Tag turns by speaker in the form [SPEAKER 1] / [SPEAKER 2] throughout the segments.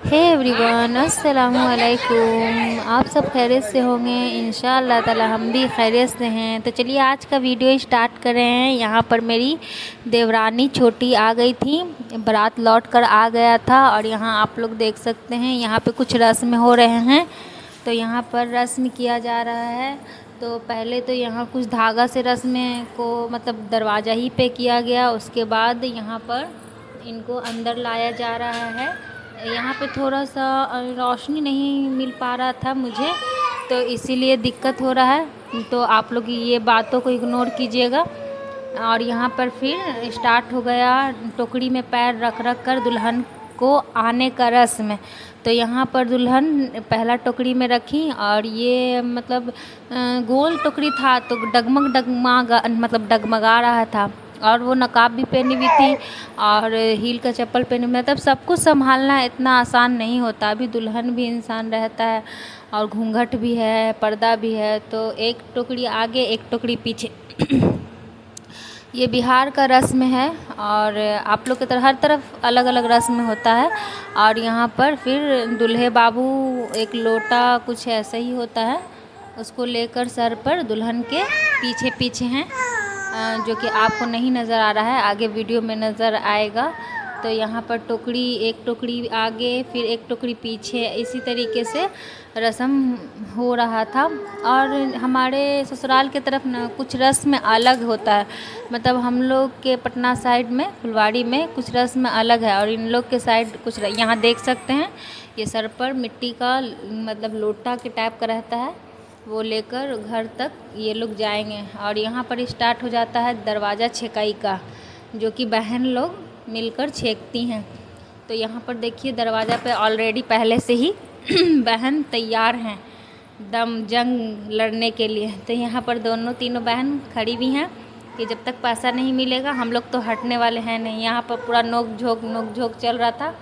[SPEAKER 1] Hey everyone, अस्सलामु अलैकुम। आप सब खैरियत से होंगे इंशाअल्लाह ताला। हम भी खैरियत से हैं। तो चलिए आज का वीडियो स्टार्ट कर रहे हैं। यहाँ पर मेरी देवरानी छोटी आ गई थी, बारात लौट कर आ गया था। और यहाँ आप लोग देख सकते हैं यहाँ पे कुछ रस्म हो रहे हैं। तो यहाँ पर रस्म किया जा रहा है। तो पहले तो यहाँ कुछ धागा से रस्म को मतलब दरवाज़ा ही पे किया गया। उसके बाद यहाँ पर इनको अंदर लाया जा रहा है। यहाँ पे थोड़ा सा रोशनी नहीं मिल पा रहा था मुझे, तो इसीलिए दिक्कत हो रहा है। तो आप लोग ये बातों को इग्नोर कीजिएगा। और यहाँ पर फिर स्टार्ट हो गया टोकरी में पैर रख रख कर दुल्हन को आने का रस्म। तो यहाँ पर दुल्हन पहला टोकरी में रखी और ये मतलब गोल टोकरी था तो डगमगा रहा था। और वो नकाब भी पहनी हुई थी और हील का चप्पल पहनी हुई। मतलब सब कुछ संभालना इतना आसान नहीं होता। अभी दुल्हन भी इंसान रहता है और घूंघट भी है, पर्दा भी है। तो एक टोकरी आगे एक टोकरी पीछे। ये बिहार का रस्म है और आप लोग की तरह हर तरफ अलग अलग रस्म होता है। और यहाँ पर फिर दूल्हे बाबू एक लोटा कुछ ऐसा ही होता है, उसको लेकर सर पर दुल्हन के पीछे पीछे हैं, जो कि आपको नहीं नज़र आ रहा है, आगे वीडियो में नज़र आएगा। तो यहाँ पर टोकरी एक टोकरी आगे फिर एक टोकरी पीछे, इसी तरीके से रस्म हो रहा था। और हमारे ससुराल के तरफ ना कुछ रस्म अलग होता है। मतलब हम लोग के पटना साइड में फुलवाड़ी में कुछ रस्म अलग है और इन लोग के साइड कुछ यहाँ देख सकते हैं। ये सर पर मिट्टी का मतलब लोटा के टाइप का रहता है, वो लेकर घर तक ये लोग जाएंगे। और यहाँ पर स्टार्ट हो जाता है दरवाज़ा छेकाई का, जो कि बहन लोग मिलकर छेकती हैं। तो यहाँ पर देखिए दरवाज़ा पे ऑलरेडी पहले से ही बहन तैयार हैं दम जंग लड़ने के लिए। तो यहाँ पर दोनों तीनों बहन खड़ी भी हैं कि जब तक पैसा नहीं मिलेगा हम लोग तो हटने वाले हैं नहीं। यहाँ पर पूरा नोक झोंक चल रहा था।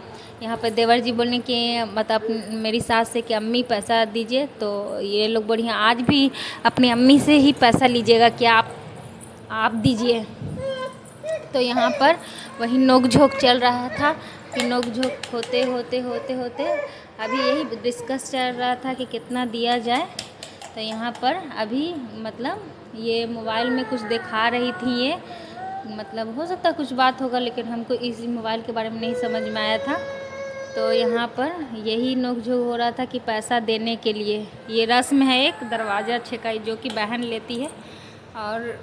[SPEAKER 1] यहाँ पर देवर जी बोलने कि मतलब मेरी सास से कि अम्मी पैसा दीजिए। तो ये लोग बढ़िया आज भी अपनी अम्मी से ही पैसा लीजिएगा, क्या आप दीजिए। तो यहाँ पर वही नोक झोंक चल रहा था कि नोक झोंक होते होते होते होते अभी यही डिस्कस चल रहा था कि कितना दिया जाए। तो यहाँ पर अभी मतलब ये मोबाइल में कुछ दिखा रही थी, ये मतलब हो सकता है कुछ बात होगा, लेकिन हमको इस मोबाइल के बारे में नहीं समझ में आया था। तो यहाँ पर यही नोक-झोंक हो रहा था कि पैसा देने के लिए। ये रस्म है एक दरवाज़ा छेकाई जो कि बहन लेती है। और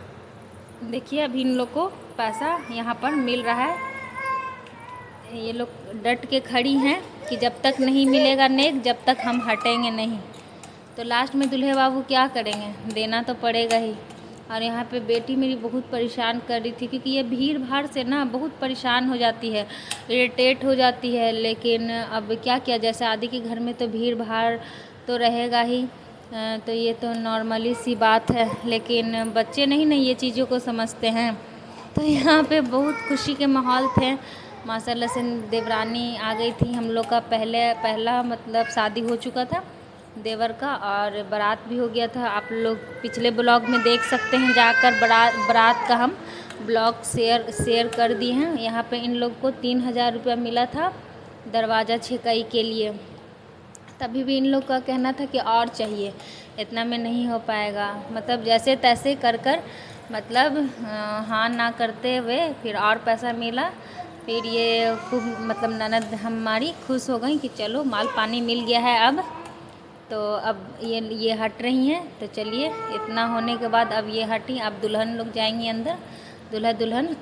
[SPEAKER 1] देखिए अभी इन लोग को पैसा यहाँ पर मिल रहा है। ये लोग डट के खड़ी हैं कि जब तक नहीं मिलेगा नेक जब तक हम हटेंगे नहीं। तो लास्ट में दूल्हे बाबू क्या करेंगे, देना तो पड़ेगा ही। और यहाँ पे बेटी मेरी बहुत परेशान कर रही थी क्योंकि ये भीड़ भाड़ से ना बहुत परेशान हो जाती है, इरिटेट हो जाती है। लेकिन अब क्या किया जाए, शादी के घर में तो भीड़ भाड़ तो रहेगा ही। तो ये तो नॉर्मली सी बात है, लेकिन बच्चे नहीं ना ये चीज़ों को समझते हैं। तो यहाँ पे बहुत खुशी के माहौल थे। माशाल्लाह से देवरानी आ गई थी। हम लोग का पहला मतलब शादी हो चुका था देवर का और बारात भी हो गया था। आप लोग पिछले ब्लॉग में देख सकते हैं जाकर, बारात का हम ब्लॉग शेयर कर दिए हैं। यहाँ पे इन लोग को 3000 रुपया मिला था दरवाज़ा छेकाई के लिए। तभी भी इन लोग का कहना था कि और चाहिए, इतना में नहीं हो पाएगा। मतलब जैसे तैसे कर कर मतलब हाँ ना करते हुए फिर और पैसा मिला। फिर ये खूब मतलब ननद हमारी खुश हो गई कि चलो माल पानी मिल गया है अब। तो अब ये हट रही हैं। तो चलिए इतना होने के बाद अब ये हटी, अब दुल्हन लोग जाएंगी अंदर, दूल्हा दुल्हन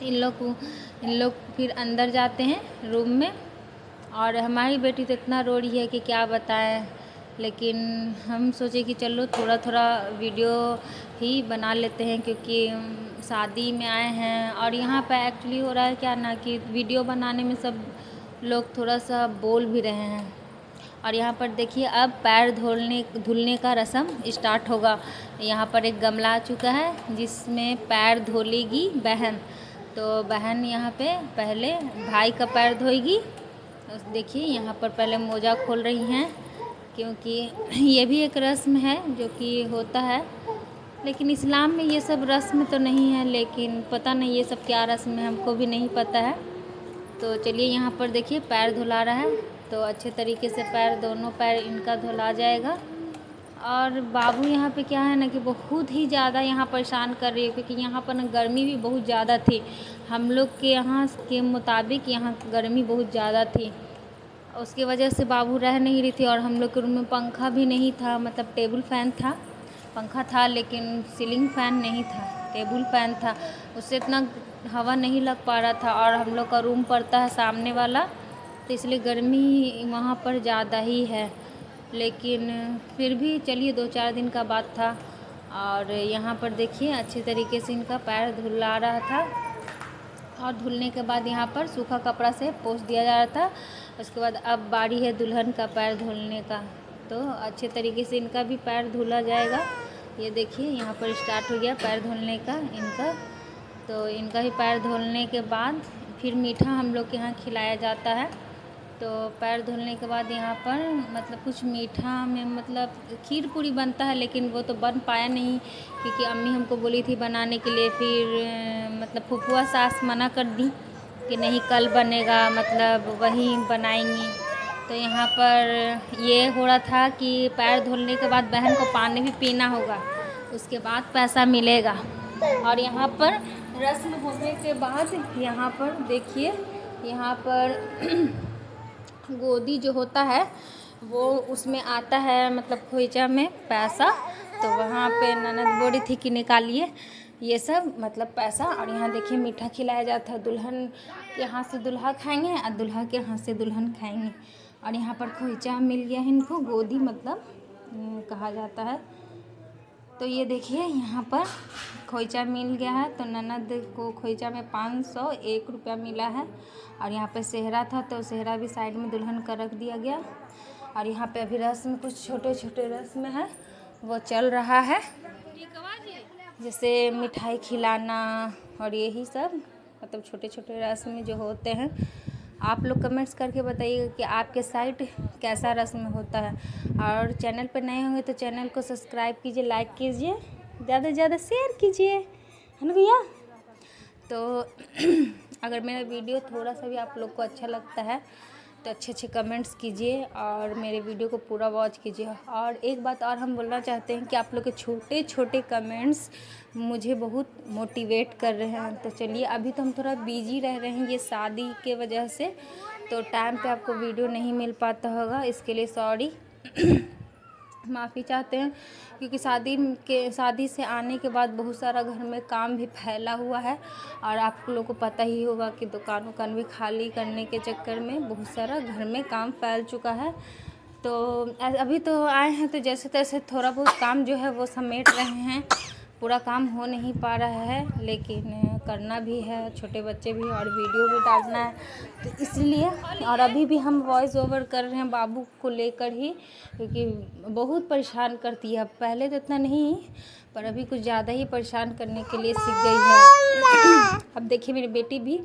[SPEAKER 1] इन लोग फिर अंदर जाते हैं रूम में। और हमारी बेटी तो इतना रो रही है कि क्या बताएं। लेकिन हम सोचे कि चलो थोड़ा थोड़ा वीडियो ही बना लेते हैं क्योंकि शादी में आए हैं। और यहाँ पे एक्चुअली हो रहा है क्या ना कि वीडियो बनाने में सब लोग थोड़ा सा बोल भी रहे हैं। और यहाँ पर देखिए अब पैर धुलने का रस्म स्टार्ट होगा। यहाँ पर एक गमला आ चुका है जिसमें पैर धुलेगी बहन। तो बहन यहाँ पे पहले भाई का पैर धोएगी। देखिए यहाँ पर पहले मोजा खोल रही हैं क्योंकि ये भी एक रस्म है जो कि होता है। लेकिन इस्लाम में ये सब रस्म तो नहीं है, लेकिन पता नहीं ये सब क्या रस्म है, हमको भी नहीं पता है। तो चलिए यहाँ पर देखिए पैर धुला रहा है, तो अच्छे तरीके से पैर, दोनों पैर इनका धुला जाएगा। और बाबू यहाँ पे क्या है ना कि बहुत ही ज़्यादा यहाँ परेशान कर रही है, क्योंकि यहाँ पर ना गर्मी भी बहुत ज़्यादा थी। हम लोग के यहाँ के मुताबिक यहाँ गर्मी बहुत ज़्यादा थी, उसकी वजह से बाबू रह नहीं रही थी। और हम लोग के रूम में पंखा भी नहीं था, मतलब टेबल फ़ैन था, पंखा था लेकिन सीलिंग फ़ैन नहीं था, टेबल फ़ैन था, उससे इतना हवा नहीं लग पा रहा था। और हम लोग का रूम पड़ता है सामने वाला, तो इसलिए गर्मी वहाँ पर ज़्यादा ही है। लेकिन फिर भी चलिए 2-4 दिन का बात था। और यहाँ पर देखिए अच्छे तरीके से इनका पैर धुला रहा था, और धुलने के बाद यहाँ पर सूखा कपड़ा से पोंछ दिया जा रहा था। उसके बाद अब बारी है दुल्हन का पैर धुलने का, तो अच्छे तरीके से इनका भी पैर धुला जाएगा। ये देखिए यहाँ पर स्टार्ट हो गया पैर धुलने का इनका। तो इनका भी पैर धुलने के बाद फिर मीठा हम लोग के यहाँ खिलाया जाता है। तो पैर धुलने के बाद यहाँ पर मतलब कुछ मीठा में मतलब खीर पूरी बनता है, लेकिन वो तो बन पाया नहीं, क्योंकि अम्मी हमको बोली थी बनाने के लिए। फिर मतलब फुफुआ सास मना कर दी कि नहीं कल बनेगा, मतलब वही बनाएंगी। तो यहाँ पर ये हो रहा था कि पैर धुलने के बाद बहन को पानी भी पीना होगा, उसके बाद पैसा मिलेगा। और यहाँ पर रस्म होने के बाद यहाँ पर देखिए, यहाँ पर गोदी जो होता है वो उसमें आता है, मतलब खोइचा में पैसा। तो वहाँ पे ननद बोली थी कि निकालिए ये सब मतलब पैसा। और यहाँ देखिए मीठा खिलाया जाता है, दुल्हन के हाथ से दुल्हा खाएंगे और दुल्हा के हाथ से दुल्हन खाएंगे। और यहाँ पर खोइचा मिल गया है इनको, गोदी मतलब कहा जाता है। तो ये देखिए यहाँ पर खोइचा मिल गया है, तो ननद को खोइचा में 501 रुपया मिला है। और यहाँ पे सेहरा था, तो सेहरा भी साइड में दुल्हन का रख दिया गया। और यहाँ पे अभी रस्म कुछ छोटे छोटे रस्म है वो चल रहा है, जैसे मिठाई खिलाना और यही सब, मतलब छोटे छोटे रस्म जो होते हैं। आप लोग कमेंट्स करके बताइएगा कि आपके साइड कैसा रस्म होता है। और चैनल पर नए होंगे तो चैनल को सब्सक्राइब कीजिए, लाइक कीजिए, ज़्यादा से ज़्यादा शेयर कीजिए, है ना भैया। तो अगर मेरा वीडियो थोड़ा सा भी आप लोग को अच्छा लगता है तो अच्छे अच्छे कमेंट्स कीजिए और मेरे वीडियो को पूरा वॉच कीजिए। और एक बात और हम बोलना चाहते हैं कि आप लोग के छोटे छोटे कमेंट्स मुझे बहुत मोटिवेट कर रहे हैं। तो चलिए, अभी तो हम थोड़ा बिजी रह रहे हैं ये शादी के वजह से, तो टाइम पे आपको वीडियो नहीं मिल पाता होगा, इसके लिए सॉरी, माफ़ी चाहते हैं। क्योंकि शादी से आने के बाद बहुत सारा घर में काम भी फैला हुआ है, और आप लोगों को पता ही होगा कि दुकान भी खाली करने के चक्कर में बहुत सारा घर में काम फैल चुका है। तो अभी तो आए हैं तो जैसे तैसे थोड़ा बहुत काम जो है वो समेट रहे हैं, पूरा काम हो नहीं पा रहा है, लेकिन करना भी है, छोटे बच्चे भी और वीडियो भी डालना है, तो इसलिए। और अभी भी हम वॉइस ओवर कर रहे हैं बाबू को लेकर ही, क्योंकि बहुत परेशान करती है। पहले तो इतना नहीं, पर अभी कुछ ज़्यादा ही परेशान करने के लिए सीख गई है। अब देखिए मेरी बेटी भी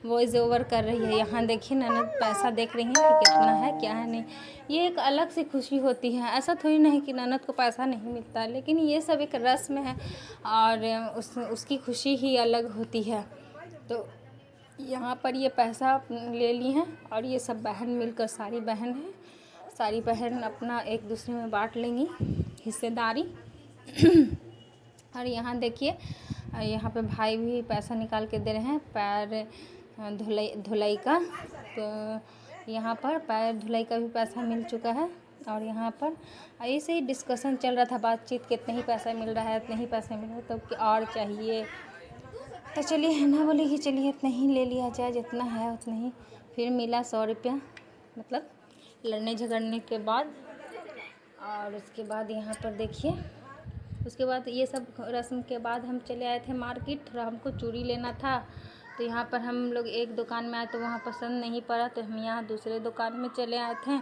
[SPEAKER 1] वॉइस ओवर कर रही है। यहाँ देखिए ननद पैसा देख रही हैं कि कितना है क्या है नहीं। ये एक अलग सी खुशी होती है, ऐसा थोड़ी ना है कि ननद को पैसा नहीं मिलता, लेकिन ये सब एक रस्म है और उसकी खुशी ही अलग होती है। तो यहाँ पर ये पैसा ले ली हैं और ये सब बहन मिलकर, सारी बहन हैं, सारी बहन अपना एक दूसरे में बांट लेंगी हिस्सेदारी। और यहाँ देखिए, यहाँ पे भाई भी पैसा निकाल के दे रहे हैं पैर धुलाई का। तो यहाँ पर पैर धुलाई का भी पैसा मिल चुका है। और यहाँ पर ऐसे ही डिस्कशन चल रहा था, बातचीत, कितने ही पैसा मिल रहा है, इतने ही पैसा मिल रहा है, तो और चाहिए। तो चलिए हैना बोली कि चलिए इतना ही ले लिया जाए, जितना है उतना ही। फिर मिला 100 रुपया, मतलब लड़ने झगड़ने के बाद। और उसके बाद यहाँ पर देखिए, उसके बाद ये सब रस्म के बाद हम चले आए थे मार्केट, थोड़ा हमको चूड़ी लेना था। तो यहाँ पर हम लोग एक दुकान में आए तो वहाँ पसंद नहीं पड़ा, तो हम यहाँ दूसरे दुकान में चले आए थे,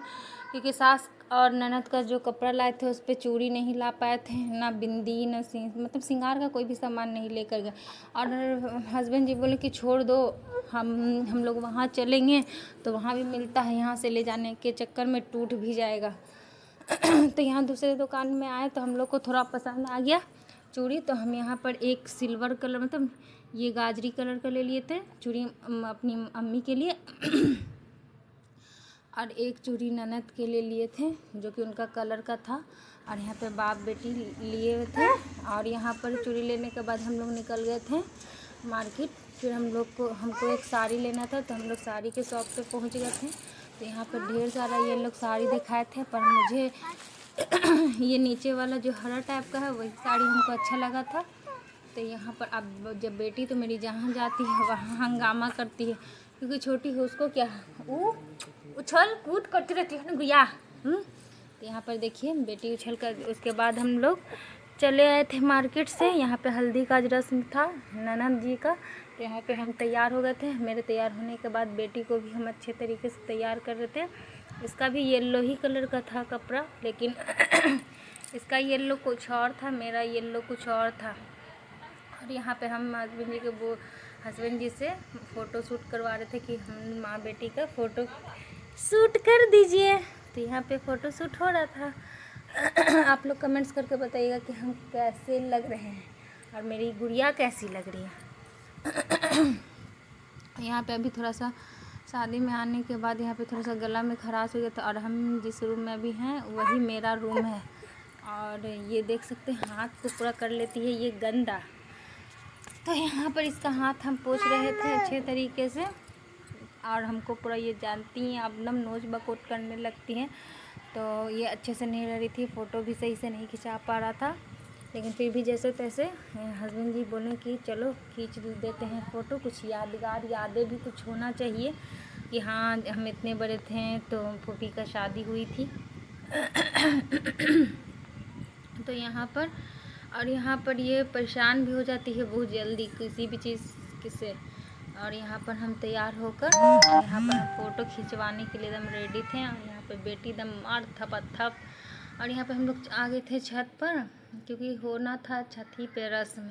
[SPEAKER 1] क्योंकि सास और ननद का जो कपड़ा लाए थे उस पर चूड़ी नहीं ला पाए थे, ना बिंदी, ना मतलब श्रृंगार का कोई भी सामान नहीं लेकर गए। और हस्बैंड जी बोले कि छोड़ दो, हम लोग वहाँ चलेंगे तो वहाँ भी मिलता है, यहाँ से ले जाने के चक्कर में टूट भी जाएगा। तो यहाँ दूसरे दुकान में आए तो हम लोग को थोड़ा पसंद आ गया चूड़ी, तो हम यहाँ पर एक सिल्वर कलर, मतलब ये गाजरी कलर का ले लिए थे चूड़ी अपनी अम्मी के लिए और एक चूड़ी ननद के लिए लिए थे जो कि उनका कलर का था। और यहाँ पे बाप बेटी लिए थे। और यहाँ पर चूड़ी लेने के बाद हम लोग निकल गए थे मार्केट। फिर हमको एक साड़ी लेना था तो हम लोग साड़ी के शॉप पे पहुँच गए थे। तो यहाँ पर ढेर सारा ये लोग साड़ी दिखाए थे, पर मुझे ये नीचे वाला जो हरा टाइप का है वही साड़ी हमको अच्छा लगा था। तो यहाँ पर अब जब बेटी तो मेरी जहाँ जाती है वहाँ हंगामा करती है, क्योंकि छोटी है उसको क्या उछल कूद करती रहती है ना गुया। तो यहाँ पर देखिए बेटी उछल कर, उसके बाद हम लोग चले आए थे मार्केट से। यहाँ पे हल्दी का रस्म था ननद जी का, तो यहाँ पे हम तैयार हो गए थे। मेरे तैयार होने के बाद बेटी को भी हम अच्छे तरीके से तैयार कर रहे थे। इसका भी येलो ही कलर का था कपड़ा, लेकिन इसका येलो कुछ और था, मेरा येलो कुछ और था। और यहाँ पे हम हस्बैंड जी से फ़ोटो शूट करवा रहे थे कि हम माँ बेटी का फ़ोटो शूट कर दीजिए। तो यहाँ पे फ़ोटो शूट हो रहा था। आप लोग कमेंट्स करके बताइएगा कि हम कैसे लग रहे हैं और मेरी गुड़िया कैसी लग रही है। यहाँ पे अभी थोड़ा सा शादी में आने के बाद यहाँ पे थोड़ा सा गला में खराश हो गया था। और हम जिस रूम में अभी हैं वही मेरा रूम है। और ये देख सकते हैं हाथ को पूरा कर लेती है ये गंदा। तो यहाँ पर इसका हाथ हम पोंछ रहे थे अच्छे तरीके से। और हमको पूरा ये जानती हैं अब नम नोच बकोट करने लगती हैं, तो ये अच्छे से नहीं रह रही थी। फ़ोटो भी सही से नहीं खिंचा पा रहा था, लेकिन फिर भी जैसे तैसे हस्बैंड जी बोले कि चलो खींच देते हैं फ़ोटो, कुछ यादगार यादें भी कुछ होना चाहिए कि हाँ हम इतने बड़े थे तो फूफी का शादी हुई थी। तो यहाँ पर ये परेशान भी हो जाती है बहुत जल्दी किसी भी चीज़ से। और यहाँ पर हम तैयार होकर यहाँ पर हम फ़ोटो खिंचवाने के लिए एकदम रेडी थे। और यहाँ पे बेटी एकदम मार थप। और यहाँ पे हम लोग आ गए थे छत पर, क्योंकि होना था छत ही पे रस्म।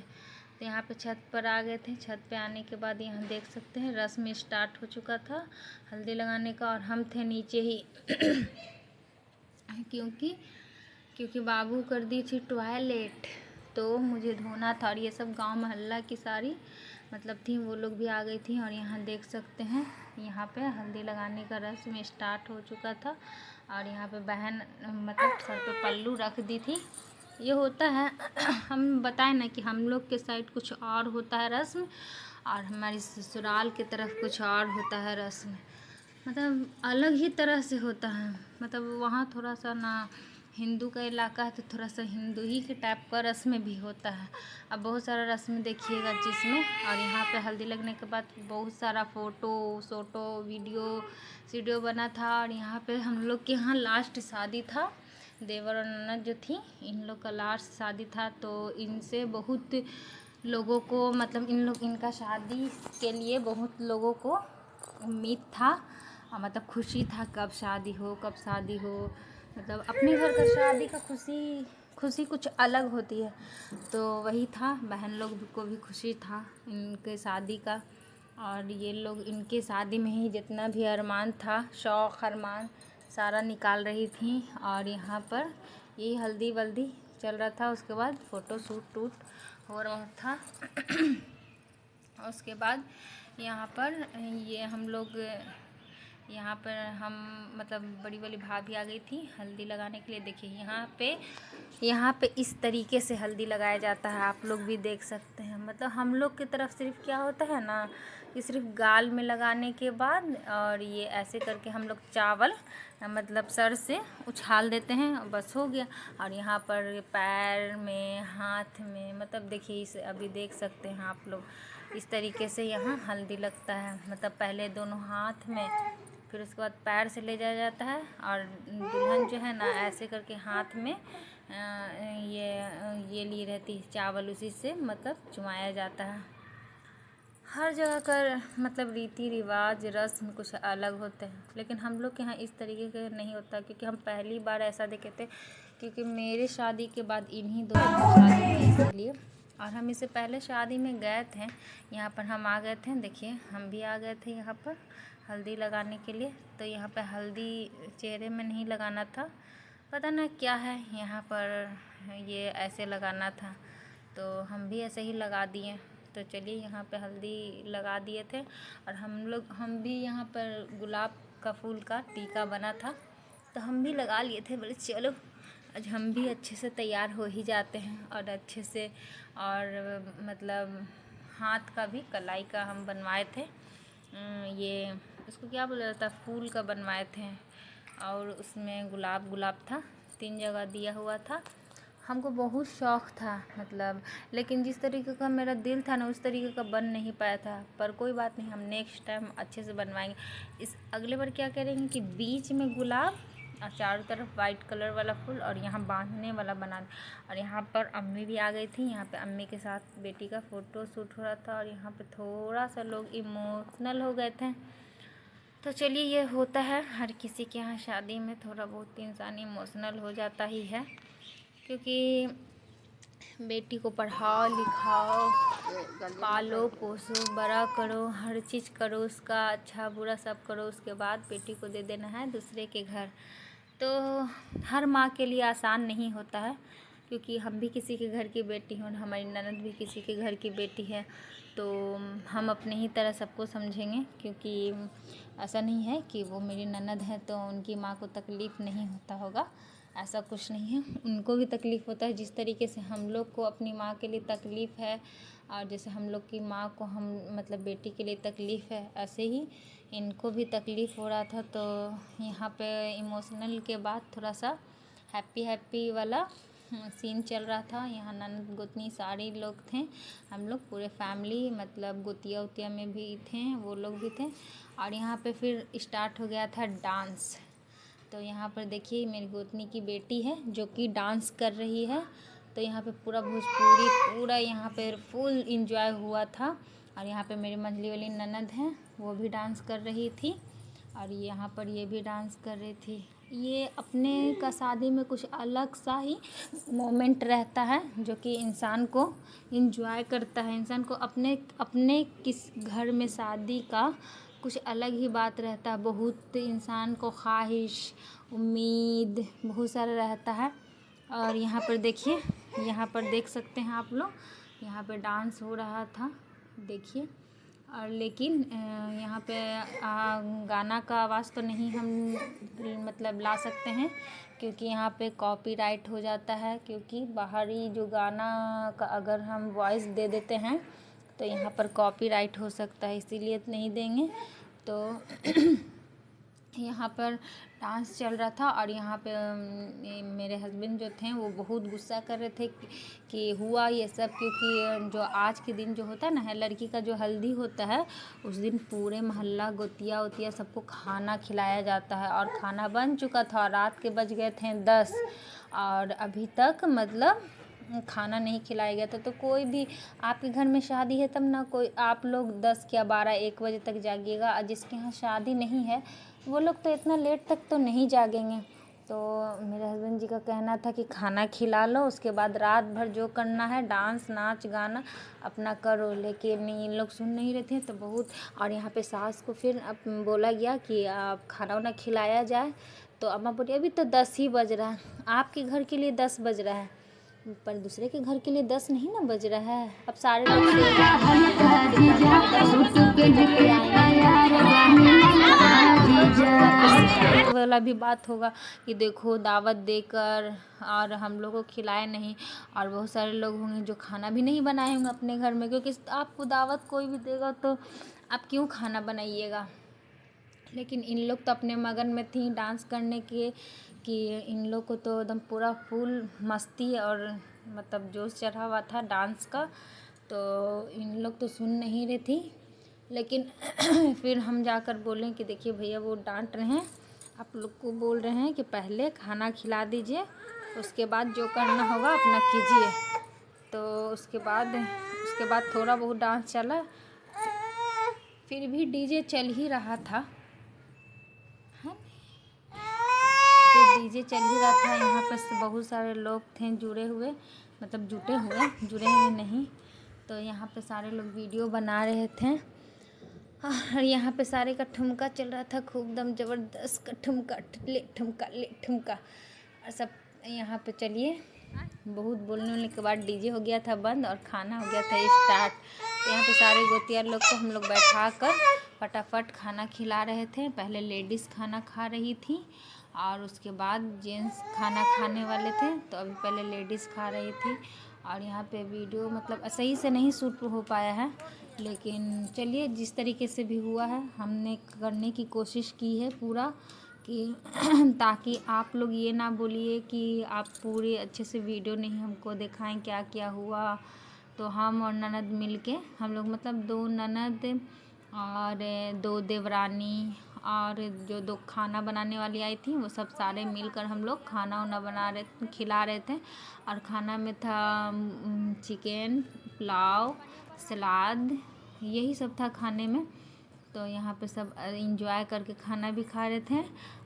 [SPEAKER 1] तो यहाँ पे छत पर आ गए थे। छत पे आने के बाद यहाँ देख सकते हैं रस्म स्टार्ट हो चुका था हल्दी लगाने का, और हम थे नीचे ही क्योंकि बाबू कर दी थी टॉयलेट, तो मुझे धोना था। और ये सब गांव मोहल्ला की सारी मतलब थी, वो लोग भी आ गई थी। और यहाँ देख सकते हैं यहाँ पे हल्दी लगाने का रस्म स्टार्ट हो चुका था। और यहाँ पे बहन मतलब सर पे पल्लू रख दी थी। ये होता है हम बताएं ना कि हम लोग के साइड कुछ और होता है रस्म, और हमारी ससुराल की तरफ कुछ और होता है रस्म, मतलब अलग ही तरह से होता है। मतलब वहाँ थोड़ा सा ना हिंदू का इलाका है तो थोड़ा सा हिंदू ही के टाइप का रस्म भी होता है। अब बहुत सारा रस्म देखिएगा जिसमें। और यहाँ पे हल्दी लगने के बाद बहुत सारा फ़ोटो वीडियो बना था। और यहाँ पे हम लोग के यहाँ लास्ट शादी था, देवर और ननद जो थी इन लोग का लास्ट शादी था। तो इनसे बहुत लोगों को मतलब इनका शादी के लिए बहुत लोगों को उम्मीद था, मतलब खुशी था कब शादी हो। मतलब अपने घर का शादी का खुशी कुछ अलग होती है। तो वही था, बहन लोग को भी खुशी था इनके शादी का। और ये लोग इनके शादी में ही जितना भी अरमान था, शौक़ अरमान सारा निकाल रही थी। और यहाँ पर यही हल्दी वल्दी चल रहा था। उसके बाद फ़ोटो शूट हो रहा था। उसके बाद यहाँ पर ये हम लोग यहाँ पर हम मतलब बड़ी वाली भाभी आ गई थी हल्दी लगाने के लिए। देखिए यहाँ पे इस तरीके से हल्दी लगाया जाता है, आप लोग भी देख सकते हैं। मतलब हम लोग की तरफ सिर्फ क्या होता है ना कि सिर्फ गाल में लगाने के बाद और ये ऐसे करके हम लोग चावल मतलब सर से उछाल देते हैं और बस हो गया। और यहाँ पर पैर में हाथ में मतलब देखिए इसे अभी देख सकते हैं आप लोग, इस तरीके से यहाँ हल्दी लगता है। मतलब पहले दोनों हाथ में, फिर उसके बाद पैर से ले जाया जाता है। और दुल्हन जो है ना ऐसे करके हाथ में ये ली रहती है चावल, उसी से मतलब चुमाया जाता है। हर जगह का मतलब रीति रिवाज रस्म कुछ अलग होते हैं, लेकिन हम लोग के यहाँ इस तरीके का नहीं होता, क्योंकि हम पहली बार ऐसा देखे थे। क्योंकि मेरे शादी के बाद इन्हीं दोनों की शादी हुई, इसलिए। और हम इससे पहले शादी में गए थे, यहाँ पर हम आ गए थे। देखिए हम भी आ गए थे यहाँ पर हल्दी लगाने के लिए। तो यहाँ पर हल्दी चेहरे में नहीं लगाना था, पता ना क्या है, यहाँ पर ये ऐसे लगाना था, तो हम भी ऐसे ही लगा दिए। तो चलिए यहाँ पे हल्दी लगा दिए थे। और हम भी यहाँ पर गुलाब का फूल का टीका बना था तो हम भी लगा लिए थे। बोले चलो आज हम भी अच्छे से तैयार हो ही जाते हैं। और अच्छे से और मतलब हाथ का भी कलाई का हम बनवाए थे, ये उसको क्या बोला जाता है, फूल का बनवाए थे। और उसमें गुलाब था, 3 जगह दिया हुआ था। हमको बहुत शौक़ था मतलब, लेकिन जिस तरीके का मेरा दिल था ना उस तरीके का बन नहीं पाया था। पर कोई बात नहीं, हम नेक्स्ट टाइम अच्छे से बनवाएंगे। इस अगले बार क्या करेंगे कि बीच में गुलाब और चारों तरफ वाइट कलर वाला फूल और यहाँ बांधने वाला बना। और यहाँ पर अम्मी भी आ गई थी। यहाँ पे अम्मी के साथ बेटी का फ़ोटो शूट हो रहा था। और यहाँ पे थोड़ा सा लोग इमोशनल हो गए थे। तो चलिए, ये होता है हर किसी के यहाँ शादी में, थोड़ा बहुत इंसान इमोशनल हो जाता ही है। क्योंकि बेटी को पढ़ाओ लिखाओ, पालो पोसो, बड़ा करो, हर चीज़ करो, उसका अच्छा बुरा सब करो, उसके बाद बेटी को दे देना है दूसरे के घर। तो हर माँ के लिए आसान नहीं होता है, क्योंकि हम भी किसी के घर की बेटी हूँ, हमारी ननद भी किसी के घर की बेटी है। तो हम अपने ही तरह सबको समझेंगे, क्योंकि ऐसा नहीं है कि वो मेरी ननद है तो उनकी माँ को तकलीफ़ नहीं होता होगा, ऐसा कुछ नहीं है। उनको भी तकलीफ़ होता है। जिस तरीके से हम लोग को अपनी माँ के लिए तकलीफ़ है और जैसे हम लोग की माँ को हम मतलब बेटी के लिए तकलीफ़ है, ऐसे ही इनको भी तकलीफ़ हो रहा था। तो यहाँ पे इमोशनल के बाद थोड़ा सा हैप्पी वाला सीन चल रहा था। यहाँ ननद गोतनी सारे लोग थे, हम लोग पूरे फैमिली, मतलब गोतिया उतिया में भी थे, वो लोग भी थे। और यहाँ पे फिर स्टार्ट हो गया था डांस। तो यहाँ पर देखिए मेरी गोतनी की बेटी है जो कि डांस कर रही है। तो यहाँ पे पूरा भोजपुरी पूरा यहाँ पे फुल इंजॉय हुआ था। और यहाँ पे मेरी मंझली वाली ननद हैं, वो भी डांस कर रही थी। और यहाँ पर ये भी डांस कर रही थी। ये अपने का शादी में कुछ अलग सा ही मोमेंट रहता है, जो कि इंसान को इंजॉय करता है। इंसान को अपने किस घर में शादी का कुछ अलग ही बात रहता है। बहुत इंसान को ख्वाहिश, उम्मीद बहुत सारा रहता है। और यहाँ पर देखिए, यहाँ पर देख सकते हैं आप लोग, यहाँ पे डांस हो रहा था, देखिए। और लेकिन यहाँ पे गाना का आवाज़ तो नहीं हम मतलब ला सकते हैं, क्योंकि यहाँ पे कॉपीराइट हो जाता है। क्योंकि बाहरी जो गाना का अगर हम वॉइस दे देते हैं तो यहाँ पर कॉपीराइट हो सकता है, इसीलिए नहीं देंगे। तो यहाँ पर डांस चल रहा था। और यहाँ पे मेरे हस्बैंड जो थे वो बहुत गुस्सा कर रहे थे कि हुआ ये सब, क्योंकि जो आज के दिन जो होता है ना, लड़की का जो हल्दी होता है, उस दिन पूरे मोहल्ला गोतिया उतिया सबको खाना खिलाया जाता है। और खाना बन चुका था, रात के बज गए थे 10 और अभी तक मतलब खाना नहीं खिलाया गया था। तो कोई भी आपके घर में शादी है तब ना कोई आप लोग 10 या 12-1 बजे तक जागिएगा। और जिसके यहाँ शादी नहीं है वो लोग तो इतना लेट तक तो नहीं जागेंगे। तो मेरे हस्बैंड जी का कहना था कि खाना खिला लो, उसके बाद रात भर जो करना है डांस नाच गाना अपना करो। लेकिन इन लोग सुन नहीं रहे थे तो बहुत। और यहाँ पे सास को फिर बोला गया कि आप खाना वाना खिलाया जाए। तो अम्मा बोली अभी तो 10 ही बज रहा है, आपके घर के लिए 10 बज रहा है, पर दूसरे के घर के लिए 10 नहीं ना बज रहा है। अब सारे लोग वाला भी बात होगा कि देखो दावत देकर और हम लोग को खिलाए नहीं। और बहुत सारे लोग होंगे जो खाना भी नहीं बनाए होंगे अपने घर में, क्योंकि आपको दावत कोई भी देगा तो आप क्यों खाना बनाइएगा। लेकिन इन लोग तो अपने मगन में थी डांस करने के, कि इन लोग को तो एकदम पूरा फुल मस्ती और मतलब जोश चढ़ा हुआ था डांस का। तो इन लोग तो सुन नहीं रही थी। लेकिन फिर हम जाकर बोलें कि देखिए भैया वो डांट रहे हैं, आप लोग को बोल रहे हैं कि पहले खाना खिला दीजिए, उसके बाद जो करना होगा अपना कीजिए। तो उसके बाद थोड़ा बहुत डांस चला, फिर भी डीजे चल ही रहा था। डीजे चल ही रहा था। यहाँ पर बहुत सारे लोग थे जुड़े हुए, मतलब जुटे हुए नहीं। तो यहाँ पे सारे लोग वीडियो बना रहे थे। और यहाँ पे सारे का ठुमका चल रहा था, खूब दम ज़बरदस्त का ठुमका ले ठुमका ले ठुमका। और सब यहाँ पे चलिए बहुत बोलने के बाद डीजे हो गया था बंद और खाना हो गया था स्टार्ट। तो यहाँ पे सारे गोतिया लोग को हम लोग बैठा कर फटाफट खाना खिला रहे थे। पहले लेडीज़ खाना खा रही थी और उसके बाद जेंट्स खाना खाने वाले थे। तो अभी पहले लेडीज़ खा रही थी और यहाँ पे वीडियो मतलब सही से नहीं शूट हो पाया है, लेकिन चलिए जिस तरीके से भी हुआ है हमने करने की कोशिश की है पूरा, कि ताकि आप लोग ये ना बोलिए कि आप पूरे अच्छे से वीडियो नहीं हमको दिखाएं क्या क्या हुआ। तो हम और ननद मिलके, हम लोग मतलब 2 ननद और 2 देवरानी और जो 2 खाना बनाने वाली आई थी वो सब सारे मिलकर हम लोग खाना वाना खिला रहे थे। और खाना में था चिकन, पुलाव, सलाद, यही सब था खाने में। तो यहाँ पे सब इंजॉय करके खाना भी खा रहे थे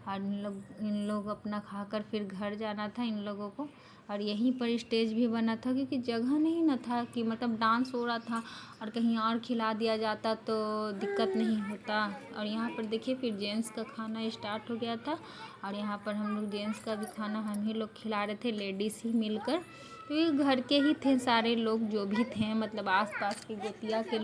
[SPEAKER 1] और इन लोग अपना खाकर फिर घर जाना था इन लोगों को। और यहीं पर स्टेज भी बना था क्योंकि जगह नहीं ना था कि मतलब डांस हो रहा था और कहीं और खिला दिया जाता तो दिक्कत नहीं होता। और यहाँ पर देखिए फिर जेंट्स का खाना स्टार्ट हो गया था और यहाँ पर हम लोग जेंट्स का भी खाना हम ही लोग खिला रहे थे, लेडीज़ ही मिलकर, क्योंकि घर के ही थे सारे लोग जो भी थे, मतलब आस पास के गोतिया के